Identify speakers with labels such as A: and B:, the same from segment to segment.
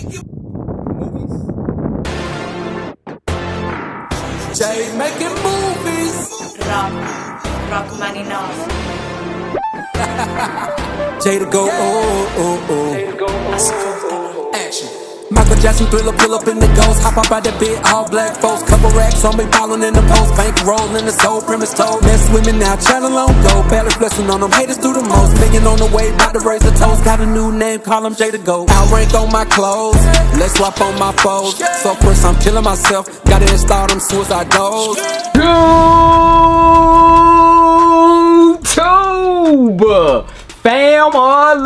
A: making movies. Jay making movies.
B: Rock money now.
A: Jay to go, oh. Action. Michael Jackson Thriller, pull up in the ghost. Hop up out that bed, all black folks. Couple racks on me, ballin' in the post. Bank rollin' the soul, premise told. Mess with me now, channel on go. Barely flexing on them, haters do the most. Million on the way, bout to raise the toast. Got a new name, call him Jay to go. Outrank on my clothes, let's swap on my foes. So first I'm killing myself, gotta install them suicide doors.
C: YouTube family.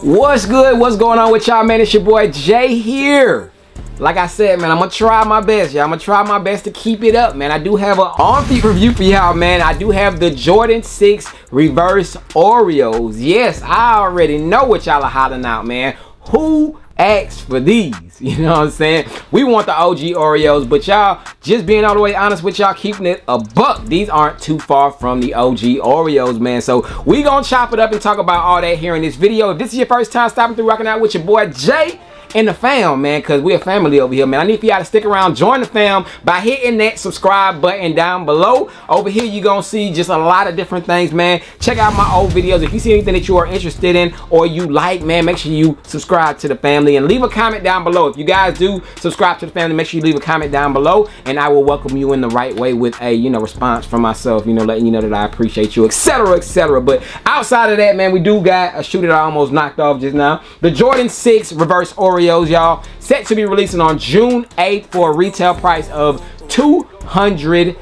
C: What's good? What's going on with y'all, man? It's your boy Jay here. Like I said, man, I'm gonna try my best, y'all. I'm gonna try my best to keep it up, man. I do have an on-feet review for y'all, man. I do have the Jordan 6 reverse Oreos. Yes, I already know what y'all are hollering out, man. Who asked for these? You know what I'm saying? We want the OG Oreos, but y'all, just being all the way honest with y'all, keeping it a buck, these aren't too far from the OG Oreos, man. So we gonna chop it up and talk about all that here in this video. If this is your first time stopping through, rocking out with your boy Jay and the fam, man, because we're a family over here, man. I need for y'all to stick around, join the fam by hitting that subscribe button down below. Over here, you're gonna see just a lot of different things, man. Check out my old videos. If you see anything that you are interested in or you like, man, make sure you subscribe to the family and leave a comment down below. If you guys do subscribe to the family, make sure you leave a comment down below and I will welcome you in the right way with a, you know, response from myself, you know, letting you know that I appreciate you, etc., etc. But outside of that, man, we do got a shoe that I almost knocked off just now. The Jordan 6 reverse Oreos, y'all, set to be releasing on June 8th for a retail price of $200,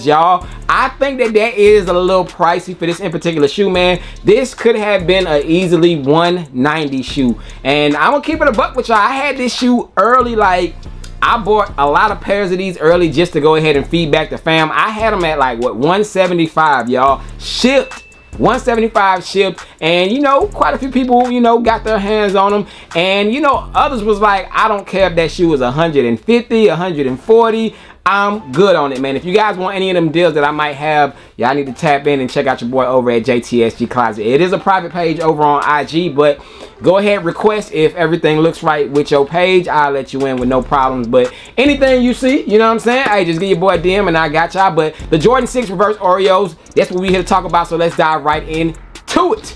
C: y'all. I think that is a little pricey for this in particular shoe, man. This could have been a easily $190 shoe, and I'm gonna keep it a buck with y'all. I had this shoe early, like I bought a lot of pairs of these early just to go ahead and feed back the fam. I had them at like what, $175, y'all, shipped. $175 shipped, and you know, quite a few people, you know, got their hands on them, and you know, others was like, I don't care if that shoe is 150, 140, I'm good on it, man. If you guys want any of them deals that I might have, y'all need to tap in and check out your boy over at JTSG Closet. It is a private page over on IG, but go ahead, request. If everything looks right with your page, I'll let you in with no problems. But anything you see, you know what I'm saying? Hey, just give your boy a DM and I got y'all. But the Jordan 6 reverse Oreos, that's what we here to talk about, so let's dive right into it.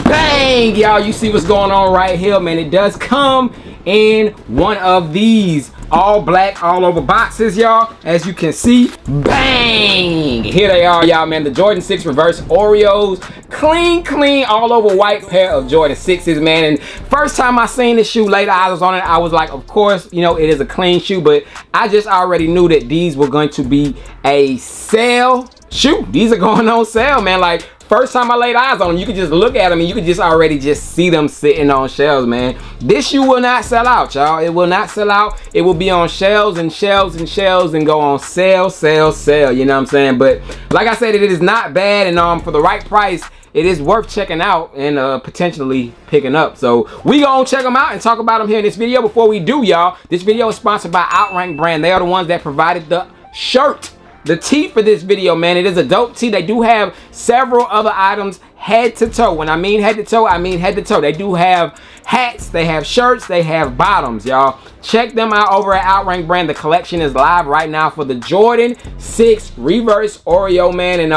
C: Bang, y'all, you see what's going on right here, man. It does come in one of these all black all over boxes, y'all. As you can see, bang, here they are, y'all, man. The Jordan 6 reverse Oreos, clean all over white pair of Jordan 6s, man. And first time I seen this shoe, laid eyes on it, I was like, of course, you know, it is a clean shoe, but I just already knew that these were going to be a sale shoe. These are going on sale, man. Like, first time I laid eyes on them, you could just look at them and you could just already just see them sitting on shelves, man. This shoe will not sell out, y'all. It will not sell out. It will be on shelves and shelves and shelves and go on sale, you know what I'm saying? But like I said, it is not bad, and for the right price, it is worth checking out and potentially picking up. So we gonna check them out and talk about them here in this video. Before we do, y'all, this video is sponsored by Outrank brand. They are the ones that provided the shirt, the tee for this video, man. It is a dope tee. They do have several other items head to toe. When I mean head to toe, I mean head to toe. They do have hats, they have shirts, they have bottoms, y'all. Check them out over at Outrank brand. The collection is live right now for the Jordan 6 reverse Oreo, man, and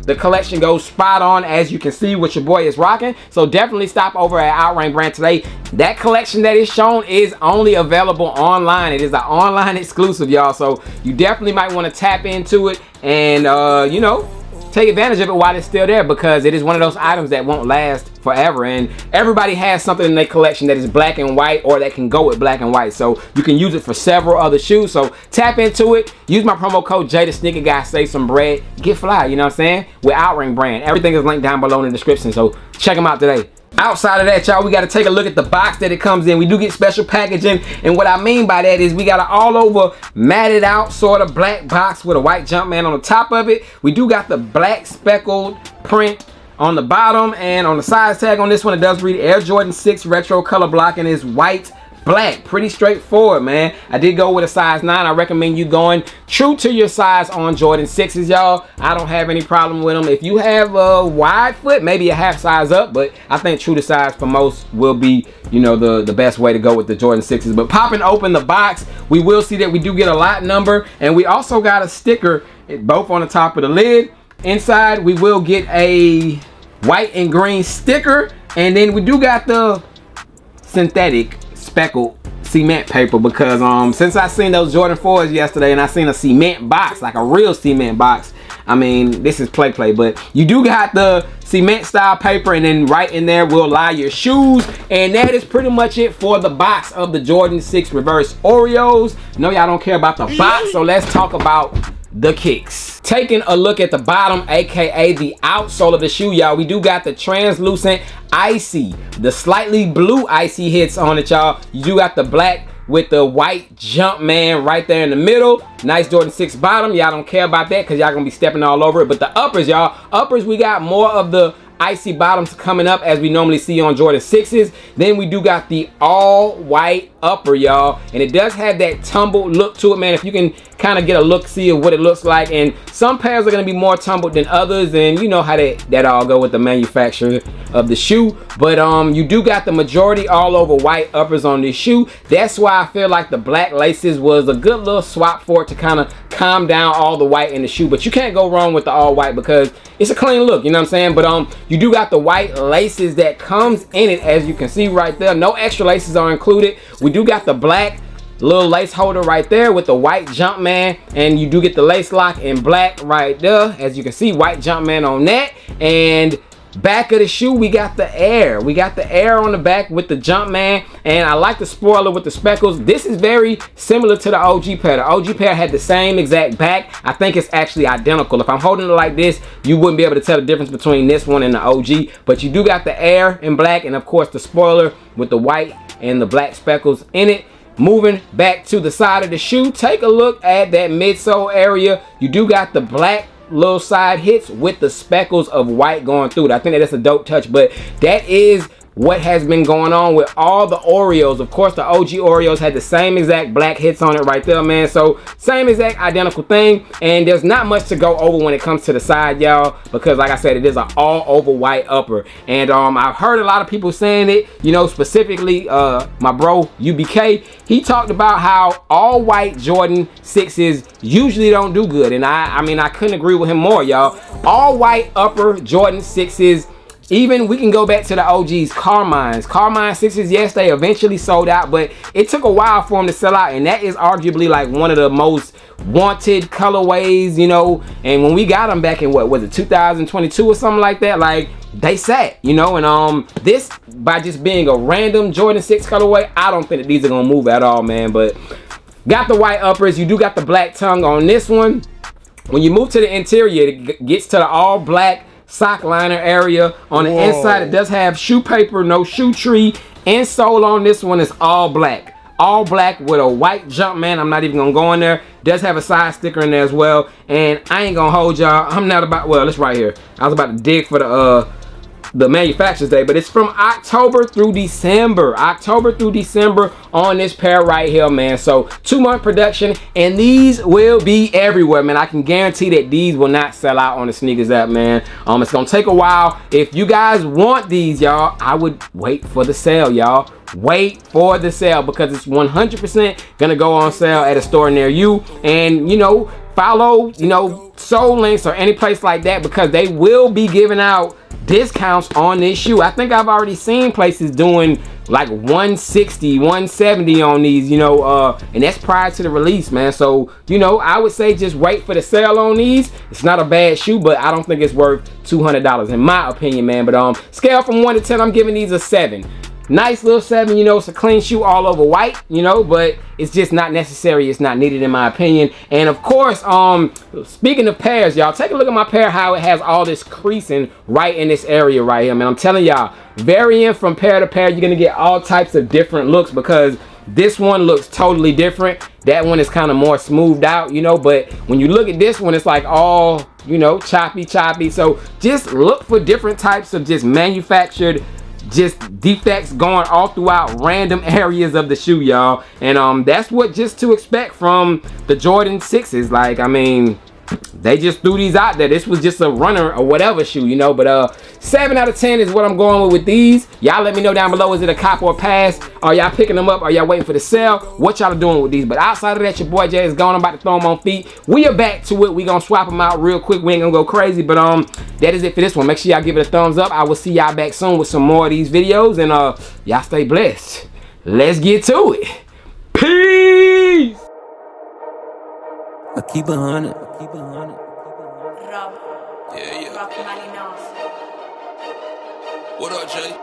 C: the collection goes spot on, as you can see what your boy is rocking. So definitely stop over at Outrank brand today. That collection that is shown is only available online. It is an online exclusive, y'all, so you definitely might want to tap into it and you know, take advantage of it while it's still there, because it is one of those items that won't last forever, and everybody has something in their collection that is black and white or that can go with black and white, so you can use it for several other shoes. So tap into it, use my promo code JayTheSneakerGuy, save some bread, get fly, you know what I'm saying, with Outrank brand. Everything is linked down below in the description, so check them out today. Outside of that, y'all, we got to take a look at the box that it comes in. We do get special packaging, and what I mean by that is we got an all over matted out sort of black box with a white Jumpman on the top of it. We do got the black speckled print on the bottom, and on the size tag on this one, it does read Air Jordan 6 retro color block, and is white black. Pretty straightforward, man. I did go with a size 9. I recommend you going true to your size on Jordan 6s, y'all. I don't have any problem with them. If you have a wide foot, maybe a half size up, but I think true to size for most will be, you know, the best way to go with the Jordan 6s. But popping open the box, we will see that we do get a lot number, and we also got a sticker both on the top of the lid. Inside we will get a white and green sticker, and then we do got the synthetic speckled cement paper, because since I seen those Jordan 4s yesterday and I seen a cement box, like a real cement box, I mean, this is play, but you do got the cement style paper, and then right in there will lie your shoes. And that is pretty much it for the box of the Jordan 6 reverse Oreos. No, y'all don't care about the box, so let's talk about the kicks. Taking a look at the bottom, aka the outsole of the shoe, y'all, we do got the translucent icy, the slightly blue icy hits on it, y'all. You do got the black with the white Jumpman right there in the middle. Nice Jordan 6 bottom. Y'all don't care about that because y'all gonna be stepping all over it. But the uppers, y'all, we got more of the icy bottoms coming up as we normally see on Jordan 6s. Then we do got the all white upper, y'all, and it does have that tumbled look to it, man. If you can kind of get a look see of what it looks like, and some pairs are going to be more tumbled than others, and you know how that all go with the manufacturer of the shoe. But you do got the majority all over white uppers on this shoe. That's why I feel like the black laces was a good little swap for it to kind of calm down all the white in the shoe. But you can't go wrong with the all white because it's a clean look, you know what I'm saying? But you do got the white laces that comes in it, as you can see right there. No extra laces are included. We do got the black little lace holder right there with the white Jumpman, and you do get the lace lock in black right there, as you can see, white Jumpman on that. And back of the shoe, we got the air. We got the air on the back with the Jumpman, and I like the spoiler with the speckles. This is very similar to the OG pair. The OG pair had the same exact back. I think it's actually identical. If I'm holding it like this, you wouldn't be able to tell the difference between this one and the OG. But you do got the air in black, and of course the spoiler with the white and the black speckles in it. Moving back to the side of the shoe, take a look at that midsole area. You do got the black little side hits with the speckles of white going through it. I think that's a dope touch, but that is what has been going on with all the Oreos. Of course, the OG Oreos had the same exact black hits on it right there, man. So same exact identical thing, and there's not much to go over when it comes to the side, y'all, because like I said, it is an all over white upper. And I've heard a lot of people saying it, you know, specifically my bro UBK, he talked about how all white Jordan 6s usually don't do good, and I mean, I couldn't agree with him more, y'all. All white upper Jordan 6s, even we can go back to the OGs, Carmine 6s, yes, they eventually sold out, but it took a while for them to sell out, and that is arguably like one of the most wanted colorways, you know. And when we got them back in, what was it, 2022 or something like that, like they sat, you know. And this, by just being a random Jordan 6 colorway, I don't think that these are gonna move at all, man. But got the white uppers, you do got the black tongue on this one. When you move to the interior, it gets to the all black sock liner area. On the inside, it does have shoe paper, no shoe tree. Insole on this one is all black with a white Jumpman. I'm not even gonna go in there. Does have a side sticker in there as well. And I ain't gonna hold y'all, I'm not about, well, it's right here. I was about to dig for the manufacturer's day, but it's from October through December on this pair right here, man. So 2-month production, and these will be everywhere, man. I can guarantee that these will not sell out on the sneakers app, man. It's gonna take a while. If you guys want these, y'all, I would wait for the sale, y'all. Wait for the sale, because it's 100% gonna go on sale at a store near you. And you know, follow, you know, Soul Links or any place like that, because they will be giving out discounts on this shoe. I think I've already seen places doing like 160, 170 on these, you know, and that's prior to the release, man. So, you know, I would say just wait for the sale on these. It's not a bad shoe, but I don't think it's worth $200 in my opinion, man. But scale from 1 to 10, I'm giving these a 7. Nice little 7, you know. It's a clean shoe all over white, you know, but it's just not necessary. It's not needed in my opinion. And of course, speaking of pairs, y'all, take a look at my pair, how it has all this creasing right in this area right here, man. I'm telling y'all, varying from pair to pair, you're gonna get all types of different looks, because this one looks totally different. That one is kind of more smoothed out, you know, but when you look at this one, it's like all, you know, choppy. So just look for different types of just manufactured just defects going all throughout random areas of the shoe, y'all. And that's what just to expect from the Jordan 6s. Like, I mean, they just threw these out there. This was just a runner or whatever shoe, you know. But 7 out of 10 is what I'm going with these. Y'all let me know down below, is it a cop or a pass? Are y'all picking them up? Are y'all waiting for the sale? What y'all are doing with these? But outside of that, your boy Jay is gone. I'm about to throw them on feet. We are back to it. We gonna swap them out real quick. We ain't gonna go crazy, but that is it for this one. Make sure y'all give it a thumbs up. I will see y'all back soon with some more of these videos, and y'all stay blessed. Let's get to it. Peace.
A: I keep 100.
B: Rob.
D: Yeah.
B: Rock money off.
D: What up, Jay?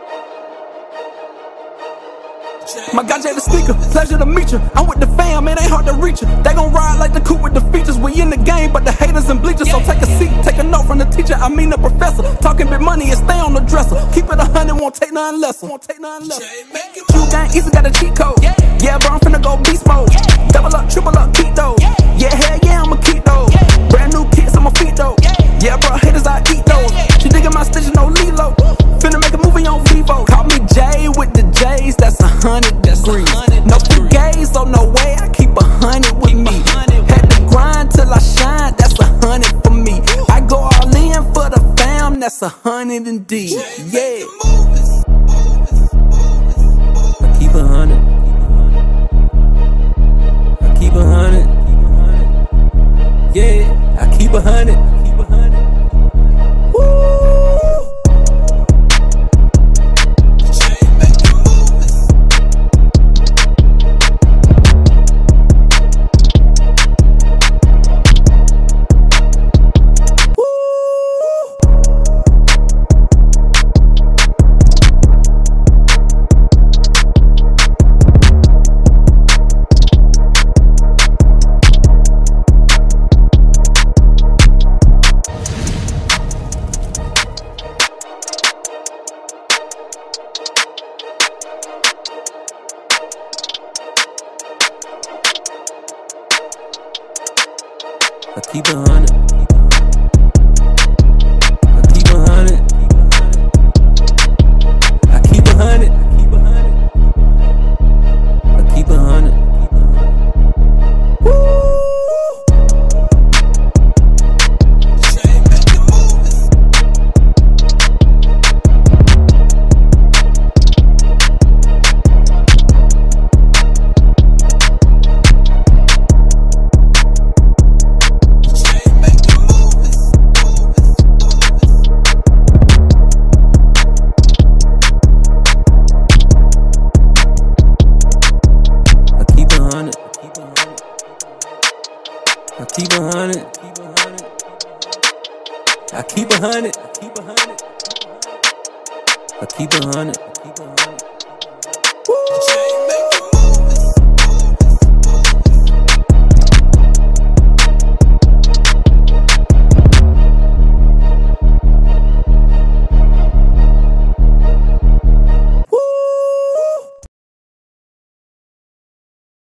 A: My guy Jay the Sneaker, pleasure to meet you. I'm with the fam, it ain't hard to reach you. They gon' ride like the coupe with the features. We in the game, but the haters and bleachers. So take a seat, take a note from the teacher, I mean the professor. Talking big money and stay on the dresser. Keep it 100, won't take nothing less. True gang, easy got a cheat code. Yeah, bro, I'm finna go beast mode. Double up, triple up, keep those. Yeah, hell yeah, I'ma keep those. Brand new kicks on my feet though. Yeah, bro, haters, I eat those. She digging my stitches, no Lilo. Finna make a movie on Vivo. Call me Jay with the J's, that's 100 degrees. No fugazi, so no way, I keep 100 with me. Had to grind till I shine, that's 100 for me. I go all in for the fam, that's 100 indeed. Yeah. I keep 100. I keep 100. Yeah, I keep 100. I keep 100. I keep 100. I keep 100. I keep 100. I keep 100. I keep 100. I keep 100.